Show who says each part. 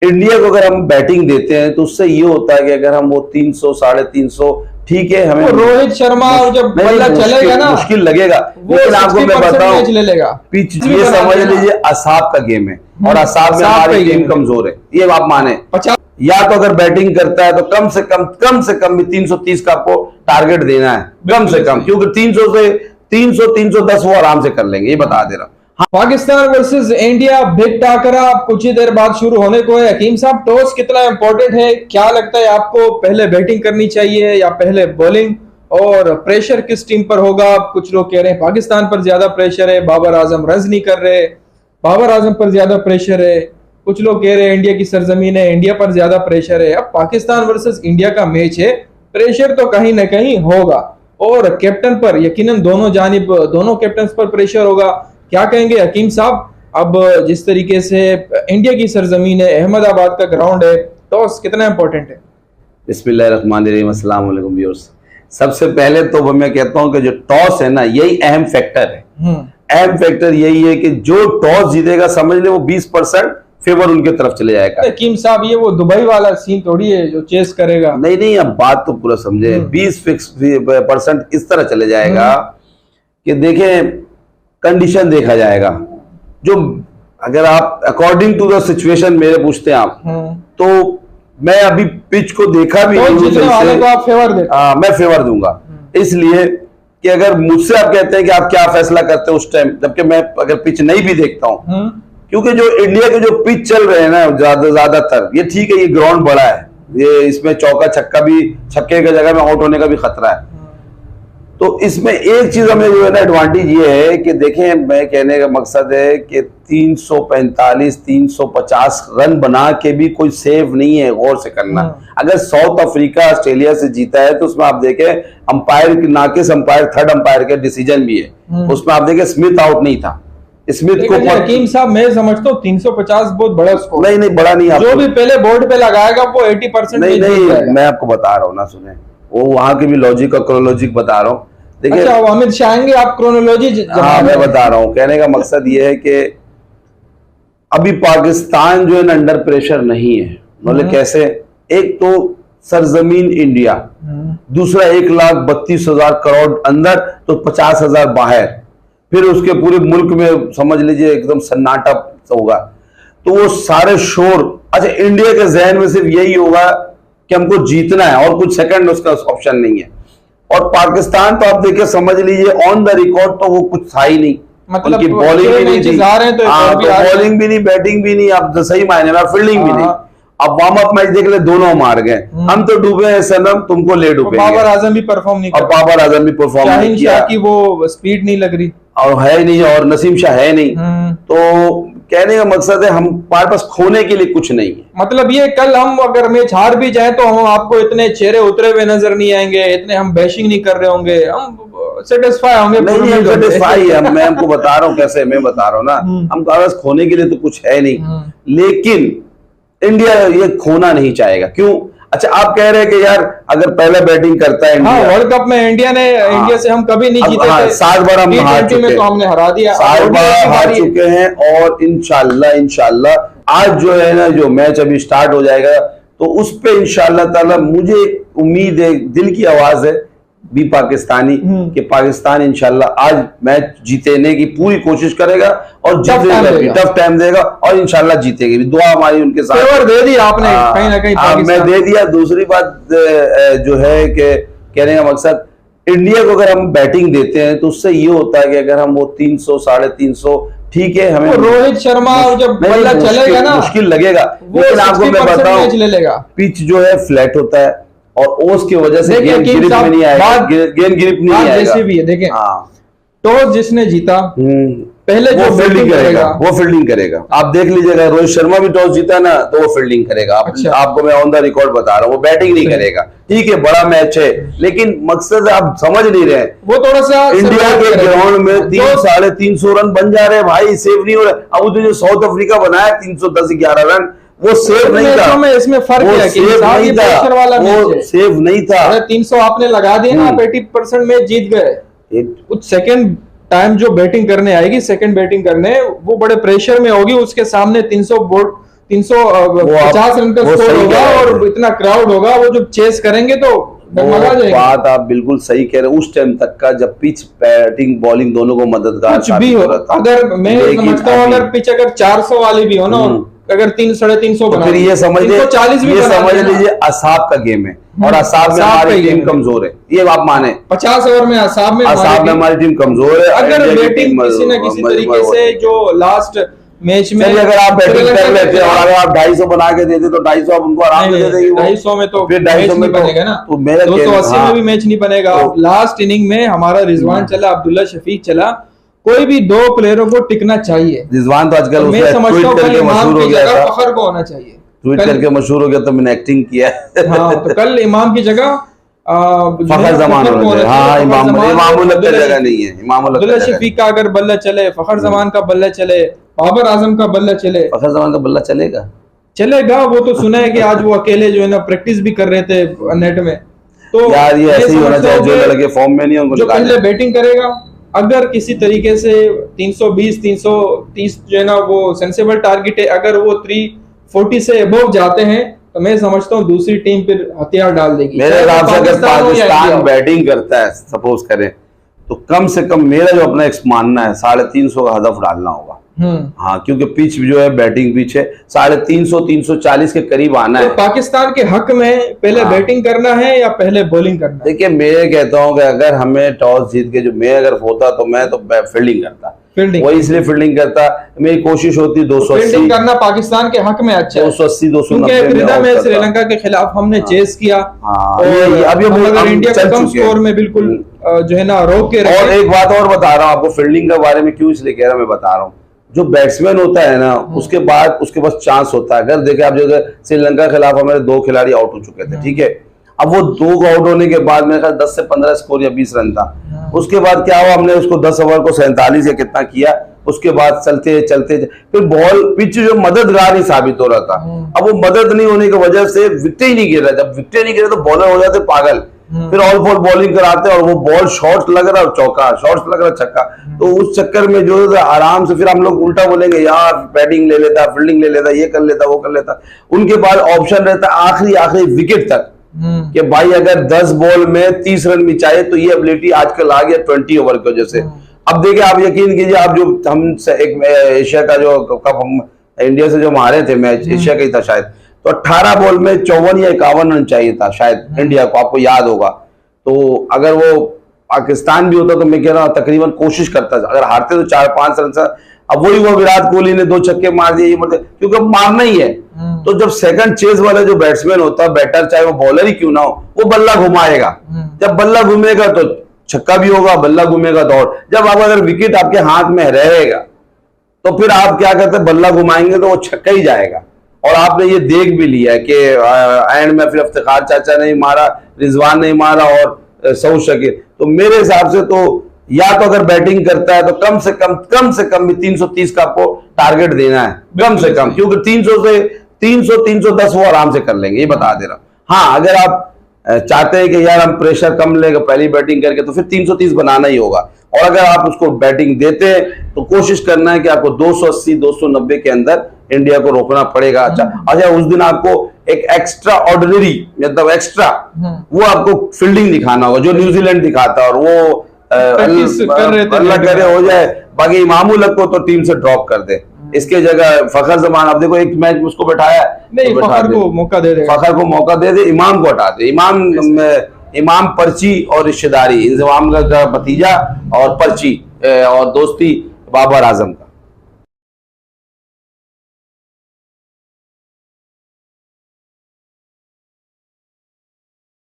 Speaker 1: India को अगर हम बैटिंग देते हैं तो उससे ये होता है कि अगर हम वो 300 350, ठीक है, हमें
Speaker 2: रोहित शर्मा जब बल्ला चलेगा ना
Speaker 1: मुश्किल लगेगा, लेकिन आपको मैं बताऊं पिच ये समझ लीजिए असाब का गेम है और असाब में हमारी टीम कमजोर है, ये आप माने। या तो अगर बैटिंग करता है तो कम से कम भी 330 का आपको टारगेट देना है, कम से कम, क्योंकि 300 310 वो आराम से कर लेंगे, ये बता दे रहा हूं।
Speaker 2: पाकिस्तान वर्सेस इंडिया बिग टाकरा कुछ ही देर बाद शुरू होने को है। हकीम साहब, टॉस कितना इंपॉर्टेंट है, क्या लगता है आपको, पहले बैटिंग करनी चाहिए या पहले बॉलिंग, और प्रेशर किस टीम पर होगा? कुछ लोग कह रहे हैं पाकिस्तान पर ज्यादा प्रेशर है, बाबर आजम रन नहीं कर रहे, बाबर आजम पर ज्यादा प्रेशर है। कुछ लोग कह रहे हैं इंडिया की सरजमीन है, इंडिया पर ज्यादा प्रेशर है। अब पाकिस्तान वर्सेस इंडिया का मैच है, प्रेशर तो कहीं ना कहीं होगा, और कैप्टन पर यकीनन दोनों कैप्टन पर प्रेशर होगा। क्या कहेंगे हकीम साहब, अब जिस तरीके से इंडिया की सरजमीन है, अहमदाबाद का ग्राउंड है, टॉस कितना इंपॉर्टेंट है?
Speaker 1: बिस्मिल्लाहिर्रहमानिर्रहीम, अस्सलाम वालेकुम व्यूअर्स। सबसे पहले तो मैं कहता हूं कि जो टॉस है ना, यही अहम फैक्टर है। अहम फैक्टर यही है कि जो टॉस जीतेगा, समझ ले वो 20% फेवर उनके तरफ चले जाएगा।
Speaker 2: हकीम साहब, ये वो दुबई वाला सीन थोड़ी है जो चेस करेगा।
Speaker 1: नहीं, अब बात तो पूरा समझे। 20% इस तरह चले जाएगा कि देखें, कंडीशन देखा जाएगा। जो अगर आप अकॉर्डिंग टू द सिचुएशन मेरे पूछते हैं आप, तो मैं अभी पिच को देखा भी नहीं,
Speaker 2: जीतने वाले को आप फेवर देते?
Speaker 1: मैं फेवर दूंगा, इसलिए कि अगर मुझसे आप कहते हैं कि आप क्या फैसला करते हो उस टाइम, जबकि मैं अगर पिच नहीं भी देखता हूं, क्योंकि जो इंडिया के जो पिच चल रहे हैं ना ज्यादातर, ये ठीक है, ये ग्राउंड बड़ा है, ये इसमें चौका छक्के की जगह में आउट होने का भी खतरा है। तो इसमें एक चीज हमें जो है ना एडवांटेज ये है कि देखें, मैं कहने का मकसद है कि 345 350 रन बना के भी कोई सेव नहीं है, गौर से करना। अगर साउथ अफ्रीका ऑस्ट्रेलिया से जीता है तो उसमें आप देखें अंपायर, नाकिस अंपायर, थर्ड अंपायर के डिसीजन भी है, उसमें आप देखें स्मिथ आउट नहीं था। स्मिथ को
Speaker 2: हकीम साहब, मैं समझता हूँ 350 बहुत बड़ा स्कोर।
Speaker 1: नहीं, बड़ा नहीं।
Speaker 2: जो भी पहले बोर्ड पे लगाएगा वो 80%
Speaker 1: नहीं, मैं आपको बता रहा हूँ ना, सुने, वो वहां के भी लॉजिक और क्रोनोलॉजिक बता रहा हूँ। देखिए,
Speaker 2: अच्छा, अमित शाह आएंगे, आप क्रोनोलॉजी।
Speaker 1: हाँ, मैं बता रहा हूँ। कहने का मकसद ये है कि अभी पाकिस्तान जो है ना अंडर प्रेशर नहीं है। मतलब कैसे? एक तो सरजमीन इंडिया, दूसरा 1,32,000 करोड़ अंदर, तो 50,000 बाहर, फिर उसके पूरे मुल्क में समझ लीजिए एकदम सन्नाटा होगा। तो वो सारे शोर, अच्छा, इंडिया के जहन में सिर्फ यही होगा कि हमको जीतना है और कुछ सेकंड उसका ऑप्शन नहीं है। और पाकिस्तान तो आप देखिए, समझ लीजिए ऑन द रिकॉर्ड तो वो कुछ था ही नहीं,
Speaker 2: मतलब
Speaker 1: उनकी बॉलिंग भी नहीं थी,
Speaker 2: बॉलिंग
Speaker 1: भी नहीं, बैटिंग भी नहीं, आप सही मायने में फील्डिंग भी नहीं। अब वार्म अप मैच देख ले, दोनों मार गए। हम तो डूबे हैं सनम, तुमको ले डूबे।
Speaker 2: बाबर आजम भी परफॉर्म नहीं
Speaker 1: कर, बाबर आजम भी परफॉर्म नहीं किया,
Speaker 2: की वो स्पीड नहीं लग रही,
Speaker 1: और है नहीं, और नसीम शाह है नहीं। तो कहने का मकसद है हमारे पास खोने के लिए कुछ नहीं है।
Speaker 2: मतलब ये कल हम अगर मैच हार भी जाए तो हम आपको इतने चेहरे उतरे हुए नजर नहीं आएंगे, इतने हम बैशिंग नहीं कर रहे होंगे, हम सेटिस्फाई होंगे।
Speaker 1: नहीं, सेटिस्फाई है, मैं हमको बता रहा हूँ कैसे, मैं बता रहा हूँ ना, हम पास खोने के लिए तो कुछ है नहीं, लेकिन इंडिया ये खोना नहीं चाहेगा। क्यों? अच्छा, आप कह रहे हैं कि यार अगर पहले बैटिंग करता है इंडिया,
Speaker 2: वर्ल्ड कप में इंडिया से हम कभी नहीं जीते थे,
Speaker 1: 7 बार हम हार चुके हैं,
Speaker 2: तो हमने हरा दिया,
Speaker 1: 7 बार हार चुके हैं। और इंशाल्लाह आज जो है ना, जो मैच अभी स्टार्ट हो जाएगा, तो उस पे इंशाल्लाह ताला मुझे उम्मीद है, दिल की आवाज है भी पाकिस्तानी, कि पाकिस्तान इंशाल्लाह आज मैच जीतने की पूरी कोशिश करेगा और टफ टाइम देगा और इंशाल्लाह जीतेगी भी। दुआ हमारी उनके साथ।
Speaker 2: फेवर दे दिया आपने कहीं ना कहीं,
Speaker 1: मैं दे दिया। दूसरी बात जो है कि कहने का मकसद, इंडिया को अगर हम बैटिंग देते हैं तो उससे ये होता है कि अगर हम वो 300 350, ठीक है, हमें
Speaker 2: रोहित शर्मा जब बल्ला चलेगा ना,
Speaker 1: मुश्किल लगेगा, लेकिन आपको मैं बताऊं, पिच जो है फ्लैट होता है और ओस की वजह से गेंद ग्रिप में नहीं आएगा, गेंद ग्रिप नहीं आएगा।
Speaker 2: जैसे भी है, देखें, टॉस जिसने जीता पहले जो फील्डिंग करेगा
Speaker 1: वो फील्डिंग करेगा। आप देख लीजिएगा, रोहित शर्मा भी टॉस जीता ना तो वो फील्डिंग करेगा। आपको मैं ऑन द रिकॉर्ड बता रहा हूँ, वो बैटिंग नहीं करेगा। ठीक है, बड़ा मैच है, लेकिन मकसद आप समझ नहीं रहे,
Speaker 2: वो थोड़ा सा
Speaker 1: इंडिया के ग्राउंड में 300-350 रन बन जा रहे हैं भाई, सेव नहीं हो रहे। अब जो साउथ अफ्रीका बनाया 310-11 रन, वो सेव नहीं था।
Speaker 2: इसमें फर्क है कि
Speaker 1: वो सेव नहीं था।
Speaker 2: 300 आपने लगा दिया ना, आप 80% मैच जीत गए। कुछ सेकंड टाइम जो बैटिंग करने आएगी, सेकंड बैटिंग करने, वो बड़े प्रेशर में होगी, उसके सामने 350 रन का
Speaker 1: वो
Speaker 2: स्कोर
Speaker 1: सही
Speaker 2: होगा
Speaker 1: कह रहे
Speaker 2: और
Speaker 1: हैं।
Speaker 2: इतना क्राउड होगा, वो जब चेस करेंगे तो डगमगा
Speaker 1: वो
Speaker 2: जाएंगे।
Speaker 1: बात आप बिल्कुल सही कह रहे हैं। उस टाइम तक का जब पिच बैटिंग बॉलिंग दोनों को मददगार
Speaker 2: कुछ भी
Speaker 1: साबित
Speaker 2: हो,
Speaker 1: हो रहा था।
Speaker 2: अगर मैं
Speaker 1: लेकिन
Speaker 2: समझता हूँ
Speaker 1: अभी-
Speaker 2: अगर पिच अगर 400 वाली भी हो ना, और अगर 300-350
Speaker 1: तो
Speaker 2: बना
Speaker 1: फिर ये समझ
Speaker 2: 340 भी बना दिया ना,
Speaker 1: लीजिए असाब का गेम है और असाब में
Speaker 2: असाब का
Speaker 1: हमारी
Speaker 2: ही
Speaker 1: टीम
Speaker 2: गेम है।
Speaker 1: कमजोर है, ये आप माने।
Speaker 2: 50 ओवर में असाब में
Speaker 1: हमारी टीम कमजोर है।
Speaker 2: अगर
Speaker 1: इंडिया की
Speaker 2: बैटिंग
Speaker 1: टीम
Speaker 2: किसी न किसी तरीके से जो लास्ट मैच में,
Speaker 1: चलिए अगर आप बैटिंग
Speaker 2: श्रीलंका
Speaker 1: कर
Speaker 2: के
Speaker 1: लेते और अगर आप 250 बना के देते तो 250 आप उनको आराम से दे देंगे।
Speaker 2: 250 में तो
Speaker 1: फिर
Speaker 2: मैच
Speaker 1: 250
Speaker 2: नहीं
Speaker 1: में तो
Speaker 2: बनेगा ना,
Speaker 1: तो मेरा
Speaker 2: 280 में भी मैच नहीं बनेगा।
Speaker 1: तो-
Speaker 2: लास्ट इनिंग में हमारा रिजवान चला, अब्दुल्ला शफीक चला, कोई भी दो प्लेयरों को टिकना चाहिए।
Speaker 1: रिजवान तो आजकल
Speaker 2: तो मैं
Speaker 1: उसने
Speaker 2: समझता
Speaker 1: ट्वीट
Speaker 2: हूँ कल
Speaker 1: करके
Speaker 2: इमाम
Speaker 1: मशहूर हो
Speaker 2: की
Speaker 1: गया
Speaker 2: जगह
Speaker 1: था।
Speaker 2: फखर को होना चाहिए।
Speaker 1: ट्वीट
Speaker 2: कल-
Speaker 1: करके मशहूर हो गया तो मैंने एक्टिंग किया है।
Speaker 2: हाँ, तो कल इमाम की जगह
Speaker 1: फखर जमान होना चाहिए। हाँ, इमामुल हक का जगह नहीं है, इमामुल हक का
Speaker 2: अब्दुल्ला
Speaker 1: जगह
Speaker 2: शफीक का अगर बल्ला चले, फखर जमान का बल्ला चले, बाबर आजम का बल्ला चले,
Speaker 1: फखर जमान का बल्ला चलेगा।
Speaker 2: चलेगा। वो तो सुना है कि आज वो अकेले जो है ना प्रैक्टिस भी कर रहे थे नेट में। तो
Speaker 1: यार ये
Speaker 2: मैं
Speaker 1: ऐसे ही होना
Speaker 2: समझता
Speaker 1: चाहिए,
Speaker 2: हूँ
Speaker 1: जो
Speaker 2: कि
Speaker 1: लड़के फॉर्म में नहीं है उनको
Speaker 2: जो
Speaker 1: निकालें।
Speaker 2: पहले बैटिंग करेगा, अगर किसी तरीके से 320-330 जो है ना वो सेंसेबल टारगेट है, अगर वो 340 से अबव जाते हैं तो मैं समझता हूँ दूसरी टीम फिर हथियार डाल देगी।
Speaker 1: मेरे हिसाब से अगर
Speaker 2: हो या इंडिया
Speaker 1: पाकिस्तान
Speaker 2: हो।
Speaker 1: बैटिंग करता है सपोज करें तो कम से कम मेरा जो अपना एक मानना है 350 का हदफ डालना होगा। हाँ, क्योंकि पिच जो है बैटिंग पिच है, 350-340 के करीब आना
Speaker 2: तो
Speaker 1: है।
Speaker 2: पाकिस्तान के हक में पहले
Speaker 1: हाँ।
Speaker 2: बैटिंग करना है या पहले बॉलिंग करना है?
Speaker 1: देखिए मैं कहता हूँ कि अगर हमें टॉस जीत के जो मैं अगर होता तो मैं तो फील्डिंग करता।
Speaker 2: फील्डिंग
Speaker 1: वही इसलिए फील्डिंग करता, मेरी कोशिश होती 280
Speaker 2: फील्डिंग करना पाकिस्तान के हक में अच्छा है।
Speaker 1: 280
Speaker 2: क्योंकि
Speaker 1: 290
Speaker 2: फ्रीडा
Speaker 1: में
Speaker 2: में
Speaker 1: out करता।
Speaker 2: श्रीलंका के खिलाफ हमने चेस किया
Speaker 1: हाँ,
Speaker 2: और
Speaker 1: अब ये
Speaker 2: हम अगर
Speaker 1: हम
Speaker 2: इंडिया
Speaker 1: चल
Speaker 2: को कम
Speaker 1: चुके हैं।
Speaker 2: स्कोर में बिल्कुल जो है ना रोक के
Speaker 1: और
Speaker 2: रखे।
Speaker 1: एक बात और बता रहा हूँ आपको, फील्डिंग के बारे में क्यों इसलिए कह रहा हूँ, मैं बता रहा हूँ। जो बैट्समैन होता है ना उसके बाद उसके पास चांस होता है। अगर देखे आप जो श्रीलंका के खिलाफ हमारे 2 खिलाड़ी आउट हो चुके थे, ठीक है। अब वो 2 आउट होने के बाद मेरे ख्याल 10 से 15 स्कोर या 20 रन था। उसके बाद क्या हुआ, हमने उसको 10 ओवर को 47 या कितना किया। उसके बाद चलते चलते फिर बॉल पिच जो मददगार ही साबित हो रहा था। अब वो मदद नहीं होने की वजह से विकेट ही नहीं गिर रहा। जब विकेट नहीं गिरे तो बॉलर हो जाते पागल, फिर ऑल फॉल बॉलिंग कराते और वो बॉल शॉर्ट लग रहा और चौका, शॉर्ट लग रहा छक्का। तो उस चक्कर में जो है आराम से फिर हम लोग उल्टा बोलेंगे, यार बैटिंग ले लेता, फील्डिंग ले लेता, ये कर लेता, वो कर लेता। उनके पास ऑप्शन रहता आखिरी विकेट तक कि भाई अगर 10 बॉल में 30 रन भी चाहिए तो ये एबिलिटी आजकल आ गया 20 ओवर की वजह से। अब देखिए आप यकीन कीजिए, आप जो हम एक एशिया का जो कप हम इंडिया से जो हम हारे थे मैच, एशिया का ही था शायद, तो 18 बॉल में 54 या 51 रन चाहिए था शायद इंडिया को, आपको याद होगा। तो अगर वो पाकिस्तान भी होता तो मैं कह रहा हूँ तकरीबन कोशिश करता, अगर हारते तो 4-5 रन से। अब वही वो विराट कोहली ने 2 छक्के मार दिए, क्योंकि अब मारना ही है। तो जब सेकंड चेज वाला जो बैट्समैन होता है, बैटर चाहे वो बॉलर ही क्यों ना हो, वो बल्ला घुमाएगा। जब बल्ला घूमेगा तो छक्का भी होगा, बल्ला घूमेगा तो और। जब आप अगर विकेट आपके हाथ में रहेगा तो फिर आप क्या करते हैं, बल्ला घुमाएंगे तो वो छक्का ही जाएगा। और आपने ये देख भी लिया कि एंड में फिर इफ्तिखार चाचा नहीं मारा, रिजवान नहीं मारा और सऊद शकीर। तो मेरे हिसाब से तो या तो अगर बैटिंग करता है तो कम से कम भी 330 का आपको टारगेट देना है, कम से कम, क्योंकि 300-310 वो आराम से कर लेंगे, ये बता दे रहा हूं। हाँ, अगर आप चाहते हैं कि यार हम प्रेशर कम लेंगे पहली बैटिंग करके तो फिर 330 बनाना ही होगा। और अगर आप उसको बैटिंग देते हैं तो कोशिश करना है कि आपको 280-290 के अंदर इंडिया को रोकना पड़ेगा। अच्छा उस दिन आपको एक एक्स्ट्रा ऑर्डिनरी मतलब एक्स्ट्रा वो आपको फील्डिंग दिखाना होगा जो न्यूजीलैंड दिखाता है, और वो अल्लाह करे हो जाए, बाकी इमामुल हक को तो टीम से ड्रॉप कर दे, इसके जगह फखर जमान। अब देखो एक मैच उसको बैठाया
Speaker 2: नहीं,
Speaker 1: तो
Speaker 2: फखर को मौका दे दे,
Speaker 1: फखर को मौका दे दे, इमाम को हटा दे। इमाम पर्ची और रिश्तेदारी, इंजमाम का भतीजा और पर्ची और दोस्ती बाबर आजम।